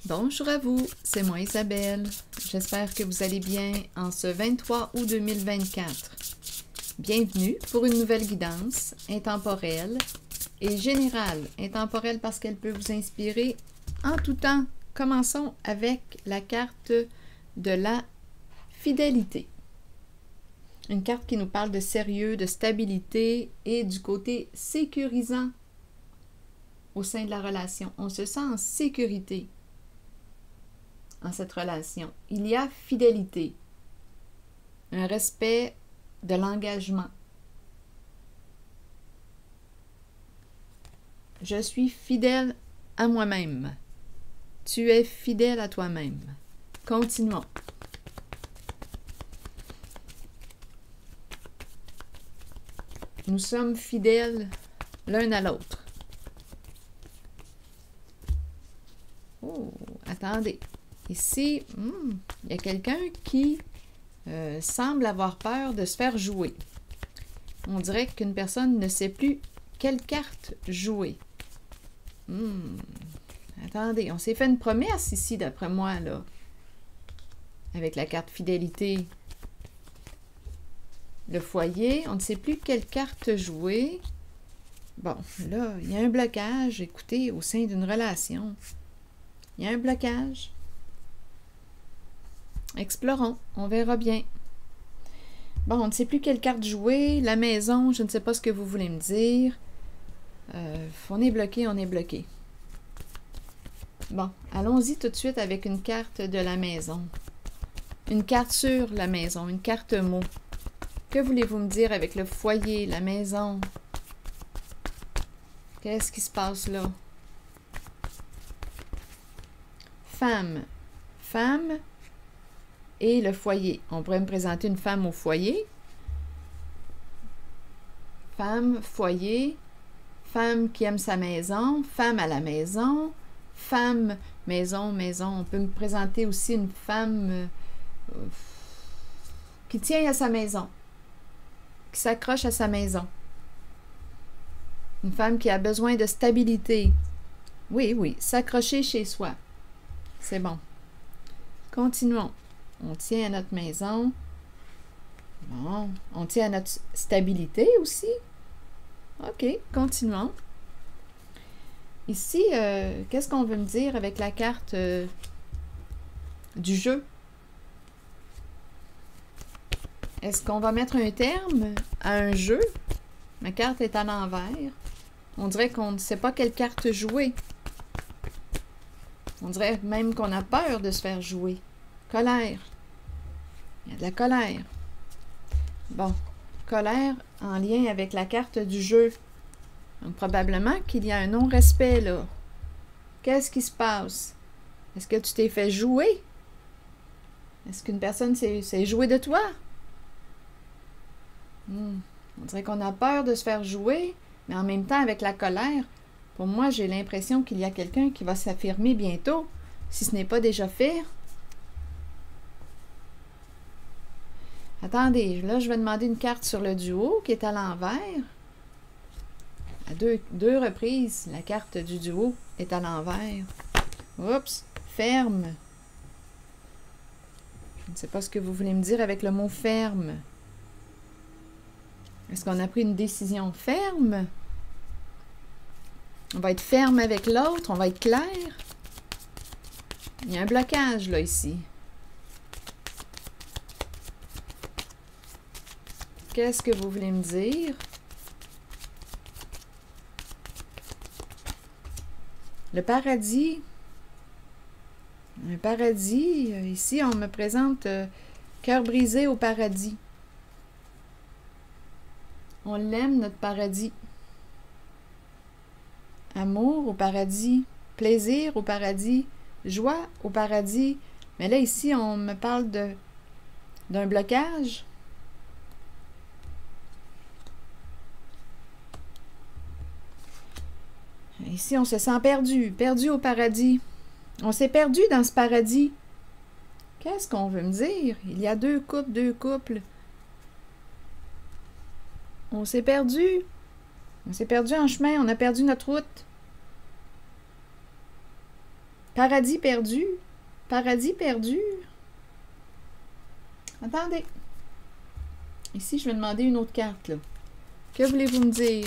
Bonjour à vous, c'est moi Isabelle. J'espère que vous allez bien en ce 23 août 2024. Bienvenue pour une nouvelle guidance intemporelle et générale. Intemporelle parce qu'elle peut vous inspirer en tout temps. Commençons avec la carte de la fidélité. Une carte qui nous parle de sérieux, de stabilité et du côté sécurisant au sein de la relation. On se sent en sécurité en cette relation. Il y a fidélité, un respect de l'engagement. Je suis fidèle à moi-même. Tu es fidèle à toi-même. Continuons. Nous sommes fidèles l'un à l'autre. Oh, attendez. Ici, il y a quelqu'un qui semble avoir peur de se faire jouer. On dirait qu'une personne ne sait plus quelle carte jouer. Attendez, on s'est fait une promesse ici, d'après moi, là. Avec la carte fidélité. Le foyer, on ne sait plus quelle carte jouer. Bon, là, il y a un blocage, écoutez, au sein d'une relation. Il y a un blocage. Explorons, on verra bien. Bon, on ne sait plus quelle carte jouer. La maison, je ne sais pas ce que vous voulez me dire. On est bloqué, on est bloqué. Bon, allons-y tout de suite avec une carte de la maison. Une carte sur la maison, une carte mot. Que voulez-vous me dire avec le foyer, la maison? Qu'est-ce qui se passe là? Femme. Femme et le foyer. On pourrait me présenter une femme au foyer. Femme, foyer. Femme qui aime sa maison. Femme à la maison. Femme, maison, maison. On peut me présenter aussi une femme qui tient à sa maison. Qui s'accroche à sa maison. Une femme qui a besoin de stabilité. Oui, oui, s'accrocher chez soi. C'est bon. Continuons. On tient à notre maison. Bon, on tient à notre stabilité aussi. OK, continuons. Ici, qu'est-ce qu'on veut me dire avec la carte du jeu? Est-ce qu'on va mettre un terme à un jeu? Ma carte est à l'envers. On dirait qu'on ne sait pas quelle carte jouer. On dirait même qu'on a peur de se faire jouer. Colère. Il y a de la colère. Bon, colère en lien avec la carte du jeu. Donc, probablement qu'il y a un non-respect, là. Qu'est-ce qui se passe? Est-ce que tu t'es fait jouer? Est-ce qu'une personne s'est jouée de toi? On dirait qu'on a peur de se faire jouer, mais en même temps, avec la colère, pour moi, j'ai l'impression qu'il y a quelqu'un qui va s'affirmer bientôt, si ce n'est pas déjà fait. Attendez, là, je vais demander une carte sur le duo qui est à l'envers. À deux reprises, la carte du duo est à l'envers. Oups, ferme. Je ne sais pas ce que vous voulez me dire avec le mot ferme. Est-ce qu'on a pris une décision ferme? On va être ferme avec l'autre, on va être clair. Il y a un blocage, là, ici. Qu'est-ce que vous voulez me dire? Le paradis. Un paradis. Ici, on me présente cœur brisé au paradis. On l'aime, notre paradis. Amour au paradis. Plaisir au paradis. Joie au paradis. Mais là, ici, on me parle d'un blocage. Ici, on se sent perdu, perdu au paradis. On s'est perdu dans ce paradis. Qu'est-ce qu'on veut me dire? Il y a deux couples. On s'est perdu. On s'est perdu en chemin, on a perdu notre route. Paradis perdu. Paradis perdu. Attendez. Ici, je vais demander une autre carte, là. Que voulez-vous me dire?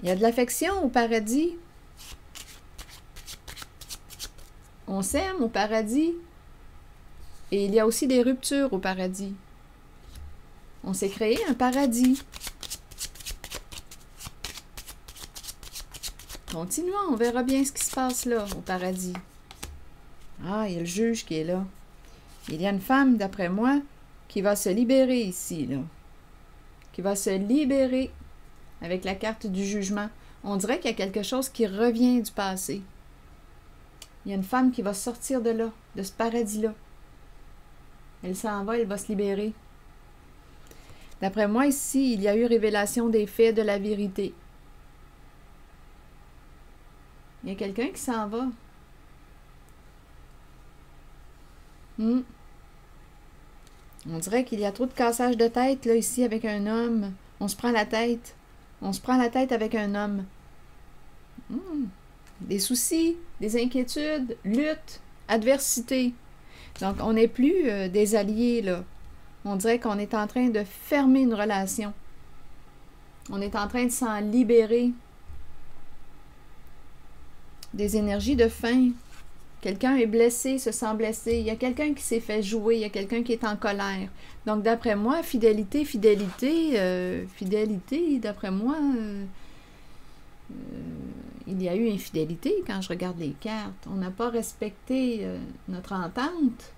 Il y a de l'affection au paradis. On s'aime au paradis. Et il y a aussi des ruptures au paradis. On s'est créé un paradis. Continuons, on verra bien ce qui se passe là, au paradis. Ah, il y a le juge qui est là. Il y a une femme, d'après moi, qui va se libérer ici, là. Qui va se libérer avec la carte du jugement. On dirait qu'il y a quelque chose qui revient du passé. Il y a une femme qui va sortir de là, de ce paradis-là. Elle s'en va, elle va se libérer. D'après moi, ici, il y a eu révélation des faits, de la vérité. Il y a quelqu'un qui s'en va. On dirait qu'il y a trop de cassage de tête, là, ici, avec un homme. On se prend la tête. On se prend la tête avec un homme. Des soucis, des inquiétudes, lutte, adversité. Donc, on n'est plus des alliés, là. On dirait qu'on est en train de fermer une relation. On est en train de s'en libérer. Des énergies de faim. Quelqu'un est blessé, se sent blessé. Il y a quelqu'un qui s'est fait jouer. Il y a quelqu'un qui est en colère. Donc, d'après moi, fidélité, d'après moi, il y a eu infidélité quand je regarde les cartes. On n'a pas respecté notre entente.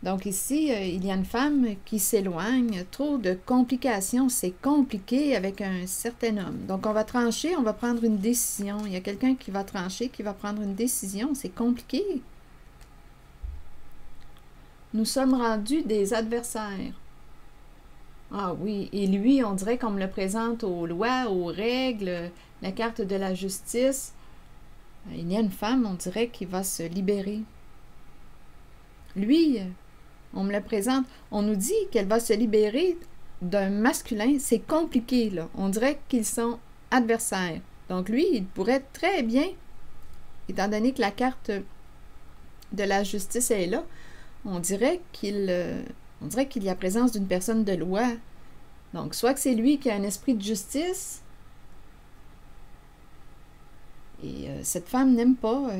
Donc ici, il y a une femme qui s'éloigne. Trop de complications, c'est compliqué avec un certain homme. Donc on va trancher, on va prendre une décision. Il y a quelqu'un qui va trancher, qui va prendre une décision. C'est compliqué. Nous sommes rendus des adversaires. Ah oui, et lui, on dirait qu'on me le présente aux lois, aux règles, la carte de la justice. Il y a une femme, on dirait, qui va se libérer. Lui, on me le présente, on nous dit qu'elle va se libérer d'un masculin. C'est compliqué, là. On dirait qu'ils sont adversaires. Donc lui, il pourrait très bien, étant donné que la carte de la justice est là, on dirait qu'il y a présence d'une personne de loi. Donc, soit que c'est lui qui a un esprit de justice, et cette femme n'aime pas...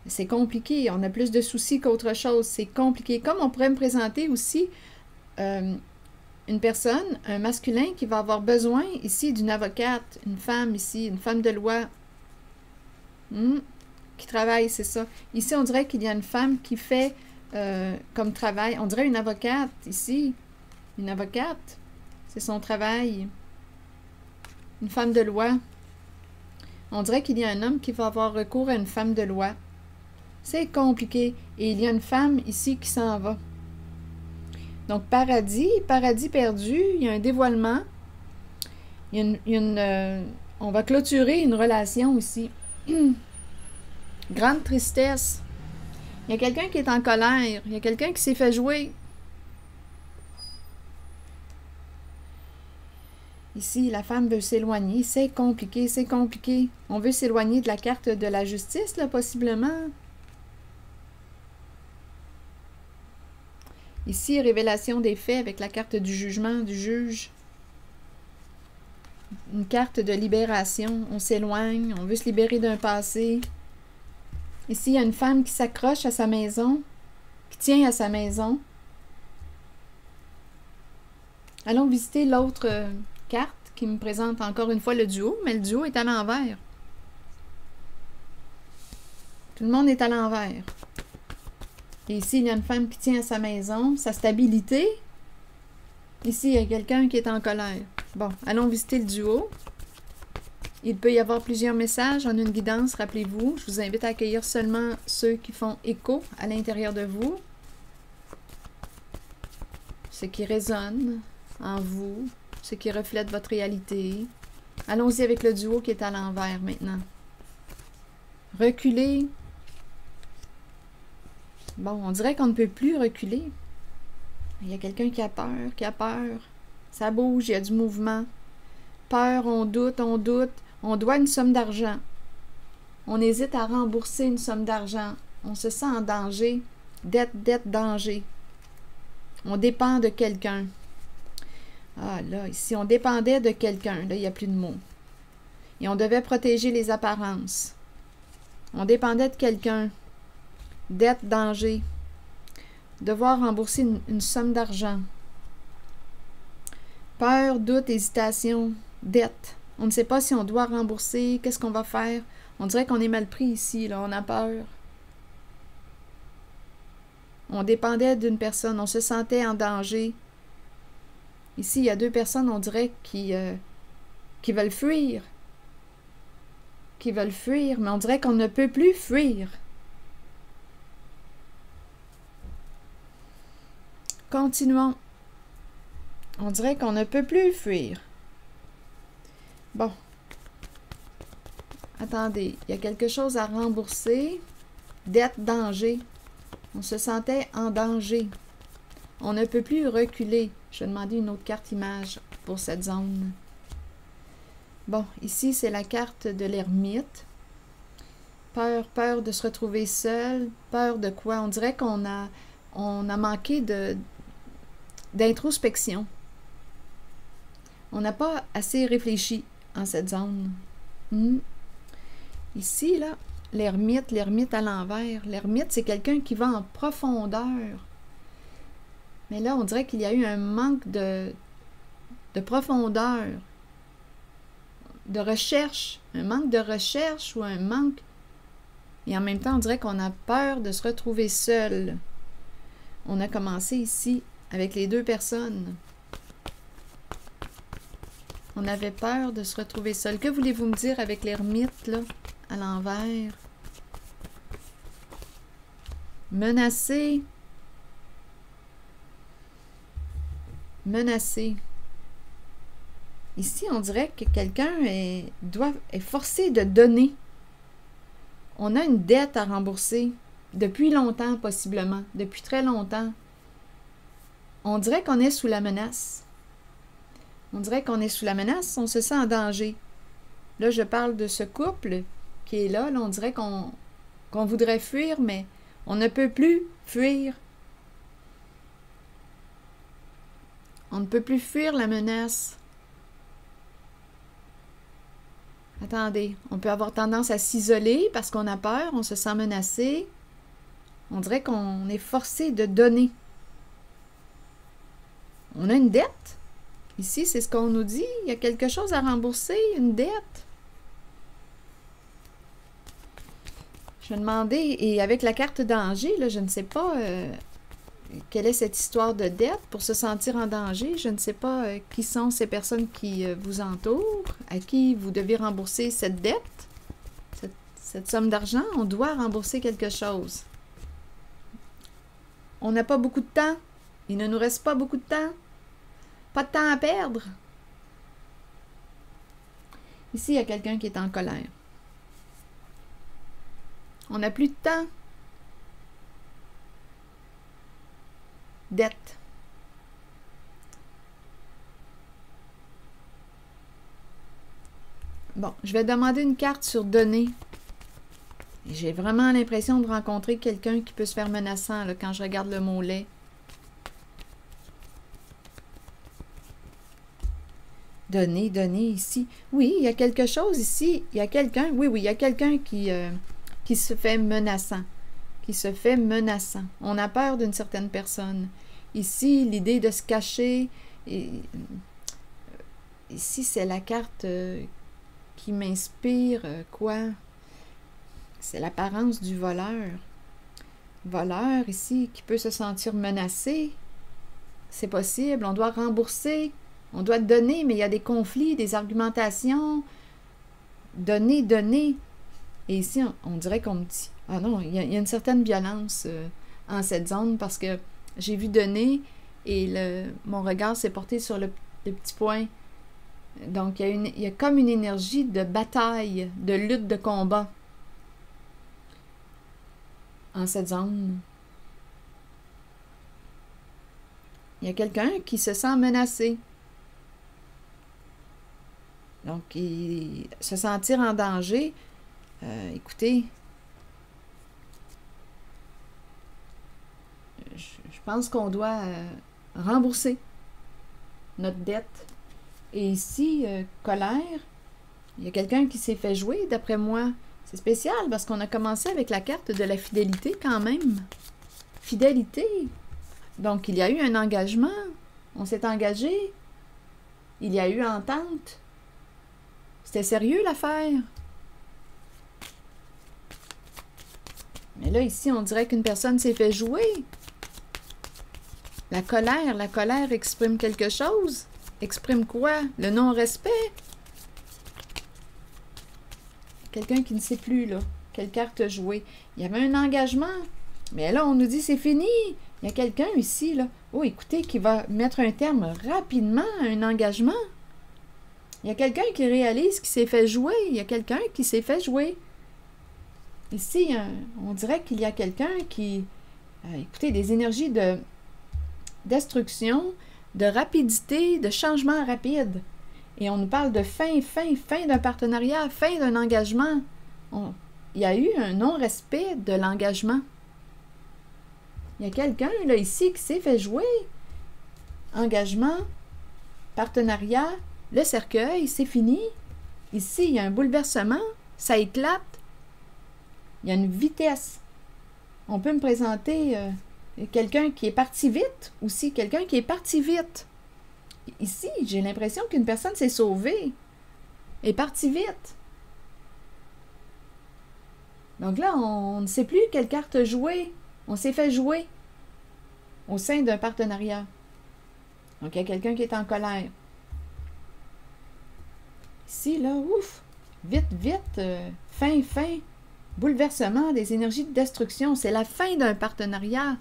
c'est compliqué, on a plus de soucis qu'autre chose, c'est compliqué. Comme on pourrait me présenter aussi une personne, un masculin qui va avoir besoin ici d'une avocate, une femme ici, une femme de loi, qui travaille, c'est ça. Ici, on dirait qu'il y a une femme qui fait comme travail, on dirait une avocate ici, une avocate, c'est son travail, une femme de loi. On dirait qu'il y a un homme qui va avoir recours à une femme de loi. C'est compliqué. Et il y a une femme ici qui s'en va. Donc, paradis perdu, il y a un dévoilement. On va clôturer une relation ici. Grande tristesse. Il y a quelqu'un qui est en colère. Il y a quelqu'un qui s'est fait jouer. Ici, la femme veut s'éloigner. C'est compliqué, c'est compliqué. On veut s'éloigner de la carte de la justice, là, possiblement. Ici, révélation des faits avec la carte du jugement, du juge. Une carte de libération. On s'éloigne, on veut se libérer d'un passé. Ici, il y a une femme qui s'accroche à sa maison, qui tient à sa maison. Allons visiter l'autre carte qui me présente encore une fois le duo, mais le duo est à l'envers. Tout le monde est à l'envers. Et ici, il y a une femme qui tient à sa maison, sa stabilité. Ici, il y a quelqu'un qui est en colère. Bon, allons visiter le duo. Il peut y avoir plusieurs messages en une guidance, rappelez-vous. Je vous invite à accueillir seulement ceux qui font écho à l'intérieur de vous. Ce qui résonne en vous, ce qui reflète votre réalité. Allons-y avec le duo qui est à l'envers maintenant. Reculer. Bon, on dirait qu'on ne peut plus reculer. Il y a quelqu'un qui a peur, qui a peur. Ça bouge, il y a du mouvement. Peur, on doute, on doit une somme d'argent. On hésite à rembourser une somme d'argent. On se sent en danger. Dette, danger. On dépend de quelqu'un. Ah là, ici, on dépendait de quelqu'un. Là, il n'y a plus de mots. Et on devait protéger les apparences. On dépendait de quelqu'un. Dette, danger. Devoir rembourser une somme d'argent. Peur, doute, hésitation, dette. On ne sait pas si on doit rembourser, qu'est-ce qu'on va faire. On dirait qu'on est mal pris ici, là, on a peur. On dépendait d'une personne, on se sentait en danger. Ici, il y a deux personnes, on dirait, qui veulent fuir. Qui veulent fuir, mais on dirait qu'on ne peut plus fuir. Continuons. On dirait qu'on ne peut plus fuir. Bon. Attendez, il y a quelque chose à rembourser. Dette, danger. On se sentait en danger. On ne peut plus reculer. Je vais demander une autre carte image pour cette zone. Bon, ici, c'est la carte de l'ermite. Peur de se retrouver seul. Peur de quoi? On dirait qu'on a manqué d'introspection. On n'a pas assez réfléchi en cette zone. Ici, là, l'ermite à l'envers. L'ermite, c'est quelqu'un qui va en profondeur. Mais là, on dirait qu'il y a eu un manque de profondeur, de recherche. Un manque de recherche ou un manque... Et en même temps, on dirait qu'on a peur de se retrouver seul. On a commencé ici avec les deux personnes. On avait peur de se retrouver seul. Que voulez-vous me dire avec l'ermite, là, à l'envers? Menacé. Menacé. Ici, on dirait que quelqu'un est forcé de donner. On a une dette à rembourser. Depuis longtemps, possiblement. Depuis très longtemps. On dirait qu'on est sous la menace. On dirait qu'on est sous la menace, on se sent en danger. Là, je parle de ce couple qui est là. Là, on dirait qu'on voudrait fuir, mais on ne peut plus fuir. On ne peut plus fuir la menace. Attendez, on peut avoir tendance à s'isoler parce qu'on a peur, on se sent menacé. On dirait qu'on est forcé de donner. On a une dette. Ici, c'est ce qu'on nous dit. Il y a quelque chose à rembourser, une dette. Je vais demander, et avec la carte danger, là, je ne sais pas quelle est cette histoire de dette pour se sentir en danger. Je ne sais pas qui sont ces personnes qui vous entourent, à qui vous devez rembourser cette dette, cette somme d'argent. On doit rembourser quelque chose. On n'a pas beaucoup de temps. Il ne nous reste pas beaucoup de temps. Pas de temps à perdre. Ici, il y a quelqu'un qui est en colère. On n'a plus de temps. Dette. Bon, je vais demander une carte sur donner. J'ai vraiment l'impression de rencontrer quelqu'un qui peut se faire menaçant là, quand je regarde le mot lait. Donner ici. Oui, il y a quelque chose ici. Il y a quelqu'un, oui, il y a quelqu'un qui se fait menaçant. Qui se fait menaçant. On a peur d'une certaine personne. Ici, l'idée de se cacher. Ici, c'est la carte qui m'inspire quoi? C'est l'apparence du voleur. Voleur, ici, qui peut se sentir menacé. C'est possible, on doit rembourser. On doit donner, mais il y a des conflits, des argumentations. Donner. Et ici, on dirait qu'on me dit, ah non, il y a une certaine violence en cette zone parce que j'ai vu donner et mon regard s'est porté sur le petit point. Donc, il y a comme une énergie de bataille, de lutte, de combat en cette zone. Il y a quelqu'un qui se sent menacé. Donc, se sentir en danger, écoutez, je pense qu'on doit rembourser notre dette. Et ici, colère, il y a quelqu'un qui s'est fait jouer, d'après moi. C'est spécial parce qu'on a commencé avec la carte de la fidélité quand même. Fidélité. Donc, il y a eu un engagement. On s'est engagé. Il y a eu entente. C'était sérieux l'affaire. Mais là, ici, on dirait qu'une personne s'est fait jouer. La colère exprime quelque chose. Exprime quoi? Le non-respect. Quelqu'un qui ne sait plus, là, quelle carte jouer. Il y avait un engagement. Mais là, on nous dit c'est fini. Il y a quelqu'un ici, là. Oh, écoutez, qui va mettre un terme rapidement à un engagement. Il y a quelqu'un qui réalise qu'il s'est fait jouer. Il y a quelqu'un qui s'est fait jouer. Ici, on dirait qu'il y a quelqu'un qui... écoutez, des énergies de destruction, de rapidité, de changement rapide. Et on nous parle de fin d'un partenariat, fin d'un engagement. Il y a eu un non-respect de l'engagement. Il y a quelqu'un, là, ici, qui s'est fait jouer. Engagement, partenariat, le cercueil, c'est fini. Ici, il y a un bouleversement, ça éclate. Il y a une vitesse. On peut me présenter quelqu'un qui est parti vite aussi, quelqu'un qui est parti vite. Ici, j'ai l'impression qu'une personne s'est sauvée, est partie vite. Donc là, on ne sait plus quelle carte jouer. On s'est fait jouer au sein d'un partenariat. Donc, il y a quelqu'un qui est en colère. Ici, là, ouf, vite, fin, bouleversement, des énergies de destruction. C'est la fin d'un partenariat,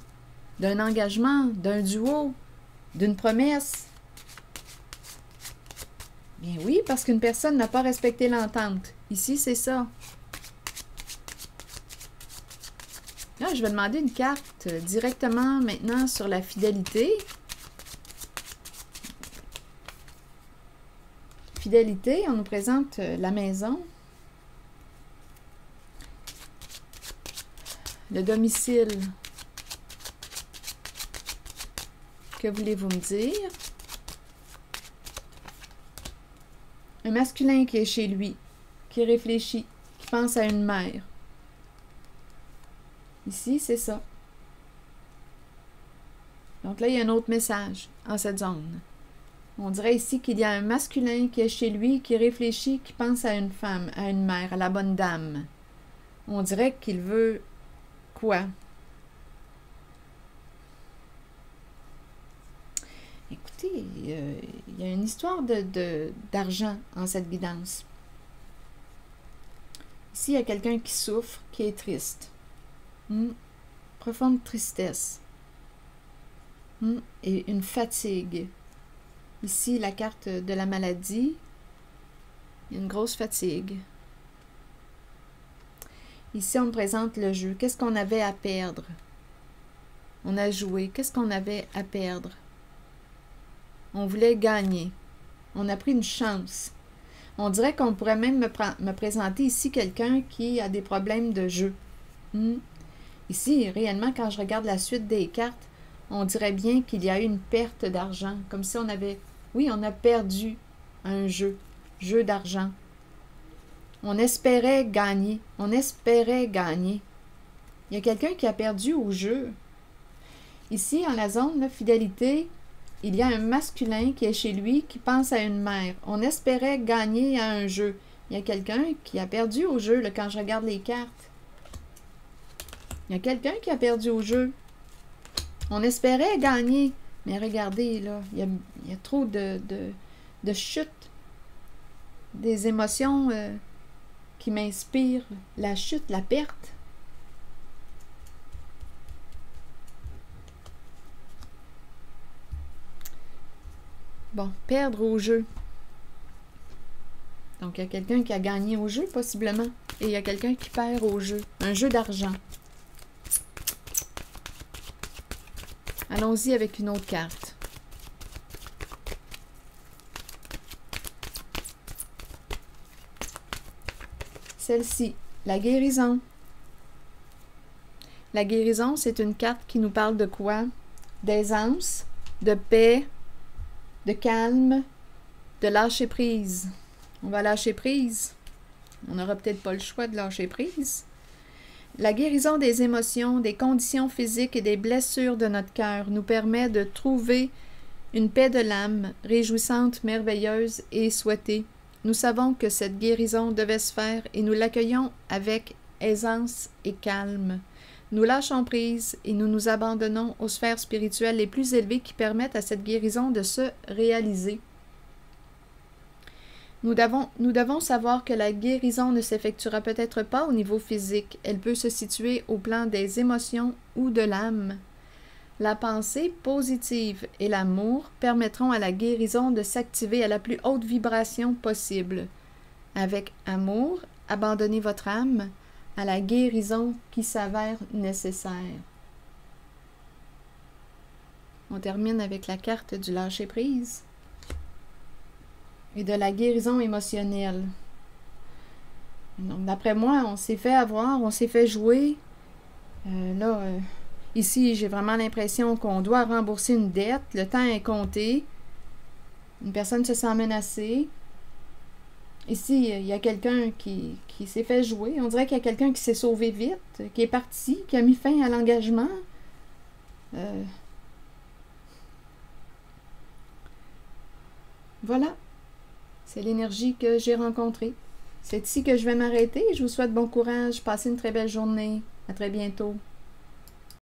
d'un engagement, d'un duo, d'une promesse. Bien oui, parce qu'une personne n'a pas respecté l'entente. Ici, c'est ça. Là, je vais demander une carte directement maintenant sur la fidélité. Fidélité, on nous présente la maison. Le domicile. Que voulez-vous me dire? Un masculin qui est chez lui, qui réfléchit, qui pense à une mère. Ici, c'est ça. Donc là, il y a un autre message en cette zone. On dirait ici qu'il y a un masculin qui est chez lui, qui réfléchit, qui pense à une femme, à une mère, à la bonne dame. On dirait qu'il veut quoi? Écoutez, il y a une histoire d'argent en cette guidance. Ici, il y a quelqu'un qui souffre, qui est triste. Profonde tristesse. Et une fatigue. Ici, la carte de la maladie. Il y a une grosse fatigue. Ici, on me présente le jeu. Qu'est-ce qu'on avait à perdre? On a joué. Qu'est-ce qu'on avait à perdre? On voulait gagner. On a pris une chance. On dirait qu'on pourrait même me présenter ici quelqu'un qui a des problèmes de jeu. Ici, réellement, quand je regarde la suite des cartes, on dirait bien qu'il y a eu une perte d'argent. Comme si on avait... Oui, on a perdu un jeu d'argent. On espérait gagner. On espérait gagner. Il y a quelqu'un qui a perdu au jeu. Ici, en la zone de fidélité, il y a un masculin qui est chez lui, qui pense à une mère. On espérait gagner à un jeu. Il y a quelqu'un qui a perdu au jeu, là, quand je regarde les cartes. Il y a quelqu'un qui a perdu au jeu. On espérait gagner. Mais regardez, là, il y a trop de chute. Des émotions qui m'inspirent. La chute, la perte. Bon, perdre au jeu. Donc, il y a quelqu'un qui a gagné au jeu, possiblement. Et il y a quelqu'un qui perd au jeu. Un jeu d'argent. Allons-y avec une autre carte. celle-ci, la guérison. La guérison, c'est une carte qui nous parle de quoi? D'aisance, de paix, de calme, de lâcher prise. On va lâcher prise. On n'aura peut-être pas le choix de lâcher prise. La guérison des émotions, des conditions physiques et des blessures de notre cœur nous permet de trouver une paix de l'âme, réjouissante, merveilleuse et souhaitée. Nous savons que cette guérison devait se faire et nous l'accueillons avec aisance et calme. Nous lâchons prise et nous nous abandonnons aux sphères spirituelles les plus élevées qui permettent à cette guérison de se réaliser. Nous devons savoir que la guérison ne s'effectuera peut-être pas au niveau physique. Elle peut se situer au plan des émotions ou de l'âme. La pensée positive et l'amour permettront à la guérison de s'activer à la plus haute vibration possible. Avec amour, abandonnez votre âme à la guérison qui s'avère nécessaire. On termine avec la carte du lâcher-prise et de la guérison émotionnelle. Donc, d'après moi, on s'est fait avoir, on s'est fait jouer. Ici, j'ai vraiment l'impression qu'on doit rembourser une dette. Le temps est compté. Une personne se sent menacée. Ici, il y a quelqu'un qui s'est fait jouer. On dirait qu'il y a quelqu'un qui s'est sauvé vite, qui est parti, qui a mis fin à l'engagement. Voilà. C'est l'énergie que j'ai rencontrée. C'est ici que je vais m'arrêter. Je vous souhaite bon courage. Passez une très belle journée. À très bientôt.